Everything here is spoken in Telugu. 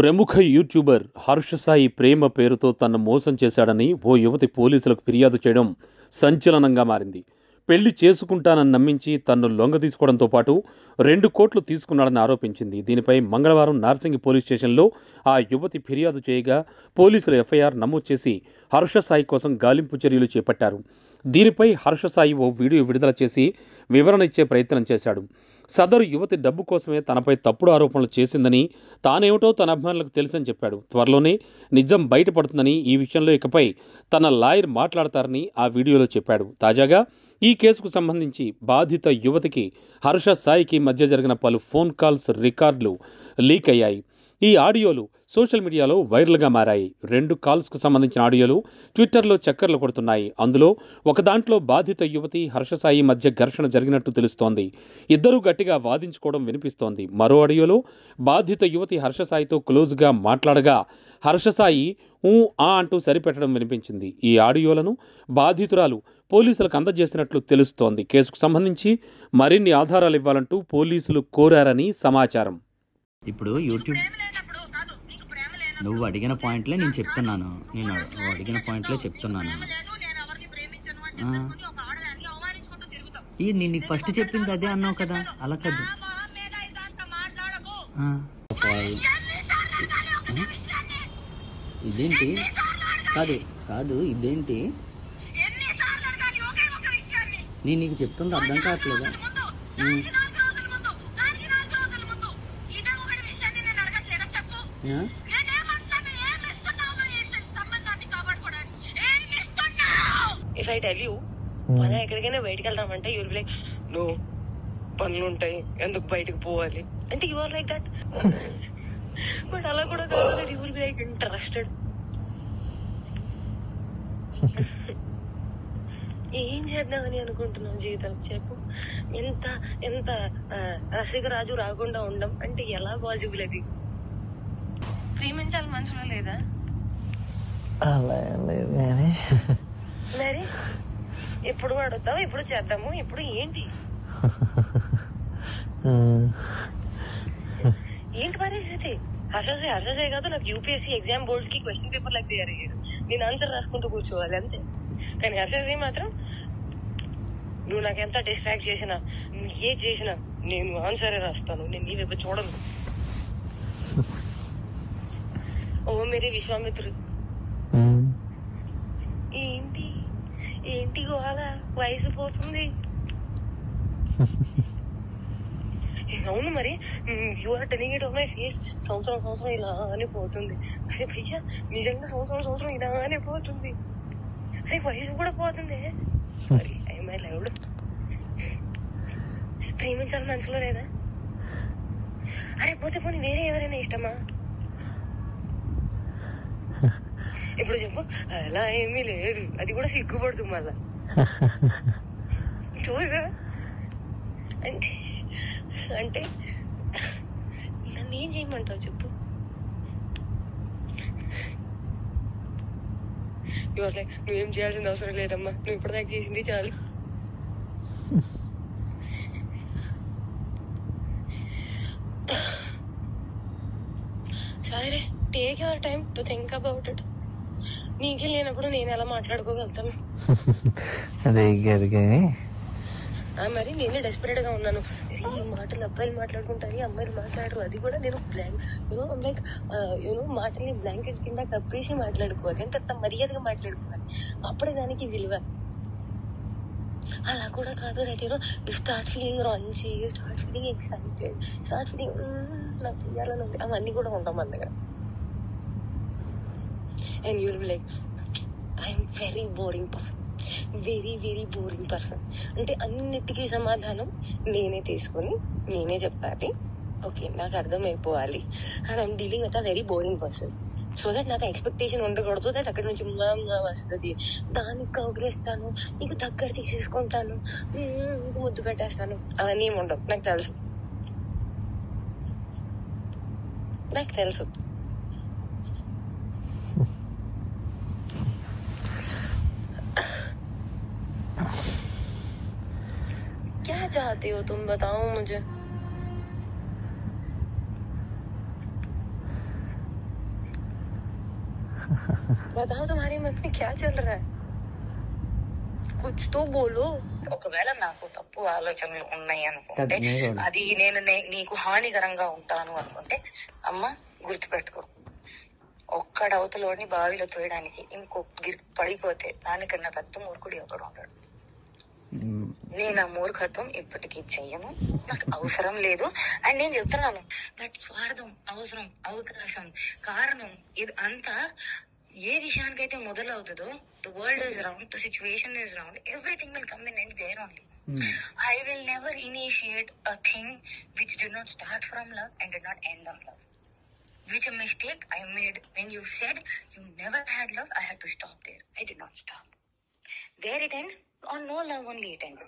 ప్రముఖ యూట్యూబర్ హర్ష సాయి ప్రేమ పేరుతో తనను మోసం చేశాడని ఓ యువతి పోలీసులకు ఫిర్యాదు చేయడం సంచలనంగా మారింది. పెళ్లి చేసుకుంటానని నమ్మించి తన్ను లొంగదీసుకోవడంతో పాటు 2 కోట్లు తీసుకున్నాడని ఆరోపించింది. దీనిపై మంగళవారం నార్సింగి పోలీస్ స్టేషన్లో ఆ యువతి ఫిర్యాదు చేయగా పోలీసులు ఎఫ్ఐఆర్ నమోదు చేసి హర్ష సాయి కోసం గాలింపు చర్యలు చేపట్టారు. దీనిపై హర్ష సాయి ఓ వీడియో విడుదల చేసి వివరణ ఇచ్చే ప్రయత్నం చేశాడు. సదరు యువతి డబ్బు కోసమే తనపై తప్పుడు ఆరోపణలు చేసిందని, తానేమిటో తన అభిమానులకు తెలుసని చెప్పాడు. త్వరలోనే నిజం బయటపడుతుందని, ఈ విషయంలో ఇకపై తన లాయర్ మాట్లాడతారని ఆ వీడియోలో చెప్పాడు. తాజాగా ఈ కేసుకు సంబంధించి బాధిత యువతికి హర్ష సాయికి మధ్య జరిగిన పలు ఫోన్ కాల్స్ రికార్డులు లీక్ అయ్యాయి. ఈ ఆడియోలు సోషల్ మీడియాలో వైరల్గా మారాయి. 2 కాల్స్కు సంబంధించిన ఆడియోలు ట్విట్టర్లో చక్కర్లు కొడుతున్నాయి. అందులో ఒక దాంట్లో బాధిత యువతి హర్ష సాయి మధ్య ఘర్షణ జరిగినట్టు తెలుస్తోంది. ఇద్దరూ గట్టిగా వాదించుకోవడం వినిపిస్తోంది. మరో ఆడియోలో బాధిత యువతి హర్ష సాయితో క్లోజ్గా మాట్లాడగా హర్ష సాయి అంటూ సరిపెట్టడం వినిపించింది. ఈ ఆడియోలను బాధితురాలు పోలీసులకు అందజేసినట్లు తెలుస్తోంది. కేసుకు సంబంధించి మరిన్ని ఆధారాలు ఇవ్వాలంటూ పోలీసులు కోరారని సమాచారం. ఇప్పుడు యూట్యూబ్ నువ్వు అడిగిన పాయింట్లే నేను చెప్తున్నాను. నువ్వు అడిగిన పాయింట్లే చెప్తున్నాను. నేను నీకు ఫస్ట్ చెప్పింది అదే అన్నావు కదా, అలా కాదు. ఇదేంటి? కాదు కాదు ఇదేంటి? నేను నీకు చెప్తుంది అర్థం కావట్లేదా? If I tell you, మనం ఎక్కడికైనా బయటకు వెళ్దామంటే you will be like, no పనులు ఉంటాయి, ఎందుకు బయటకు పోవాలి అంటే you are like that. But అలా కూడా కాదు, you will be like interested. ఏం చేద్దామని అనుకుంటున్నావు జీవితం చెప్పు. ఎంత ఎంత రసికరాజు రాకుండా ఉండం అంటే ఎలా పాసిబుల్? అది ప్రేమించాలి మనసులో లేదా? మరి ఎప్పుడు అడుగుతావు, ఎప్పుడు చేద్దాము, ఇప్పుడు ఏంటి ఏంటి పరిస్థితి? హర్షసే కాదు, నాకు యూపీఎస్సీ ఎగ్జామ్ బోర్డ్స్ కి క్వశ్చన్ పేపర్ లాగా తయారయ్యాడు. నేను ఆన్సర్ రాసుకుంటూ కూర్చోవాలి అంతే. కానీ హర్షసే మాత్రం నువ్వు నాకు ఎంత డిస్ట్రాక్ట్ చేసినా, ఏ చేసినా నేను ఆన్సరే రాస్తాను, నేను నీ వైపు చూడను. ఓ మేరే విశ్వామిత్రుడు, ఏంటి ఏంటి గోళ? వయసు పోతుంది. అవును మరి, you are telling it on my face. సంవత్సరం ఇలానే పోతుంది. అరే భయ్యా, నిజంగా సంవత్సరం ఇలానే పోతుంది. అరే వయసు కూడా పోతుంది. Sorry, I my loved. ప్రేమించాలి మనసులో లేదా? అరే పోతే పోనీ వేరే ఎవరైనా ఇష్టమా? ఇప్పుడు చెప్పు. అలా ఏమీ లేదు, అది కూడా సిగ్గుపడుతుంది మళ్ళా. చూసా అంటే అంటే నన్ను ఏం చేయమంటావు చెప్పు? నువ్వేం చేయాల్సిన అవసరం లేదమ్మా, నువ్వు ఇప్పటిదాకా చేసింది చాలు. సరే, take your time to think about it. నీకే లేనప్పుడు నేను ఎలా మాట్లాడుకోగలుగుతాను? మరి నేనే డెస్పరేట్ గా ఉన్నాను. ఈ మాటలు అబ్బాయిలు మాట్లాడుకుంటారు, అమ్మాయిలు మాట్లాడరు. అది కూడా నేను మాటల్ని బ్లాంకెట్ కింద కప్పేసి మాట్లాడుకోవాలి అంటే మర్యాదగా మాట్లాడుకోవాలి. అప్పుడే దానికి విలువ. అలా కూడా కాదు. That you start feeling Ranchi, you start feeling excited, start feeling నాకు చెయ్యాలని ఉంది. అవన్నీ కూడా ఉంటాం మన దగ్గర. And you'll be like, I'm very boring person, very very boring person. అంటే అన్నిటికీ సమాధానం నేనే తీసుకొని నేనే చెప్పాలి. ఓకే, నాకు అర్థమైపోవాలి. And I'm dealing with a very boring person. So that నాకు ఎక్స్పెక్టేషన్ ఉండకూడదు. దట్ అక్కడి నుంచి వస్తుంది, దానికి కౌగిలిస్తాను, నీకు దగ్గర తీసేసుకుంటాను, ముద్దు పెట్టేస్తాను. అవన్నీ ఏమి ఉండవు. నాకు తెలుసు. क्या चाहते हो तुम, बताओ मुझे. बताओ तुम्हारे मन में क्या चल रहा है, कुछ तो बोलो. ఒకవేళ నాకు తప్పు ఆలోచనలు ఉన్నాయి అనుకుంటే అది నేను నీకు హానికరంగా ఉంటాను అనుకుంటే అమ్మ గుర్తుపెట్టుకో, ఒక్కడ అవతలోని బావిలో తోయడానికి ఇంకో పడిపోతే దానికన్నా పెద్ద మూర్ఖుడు ఒకడు ఉంటాడు. నేను ఆ మూర్ఖత్వం ఇప్పటికీ చెయ్యను, నాకు అవసరం లేదు. అండ్ నేను చెప్తున్నాను దట్ స్వార్థం, అవసరం, అవకాశం, కారణం ఇది అంతా ఏ విషయానికైతే మొదలవుతుందో, the world is round, the situation is round, everything will come in and there only. I will never initiate a thing which did not start from love and did not end on love. Which a mistake I made when you said you never had love, I had to stop there. I did not stop. Where it ended? On no love only it ended.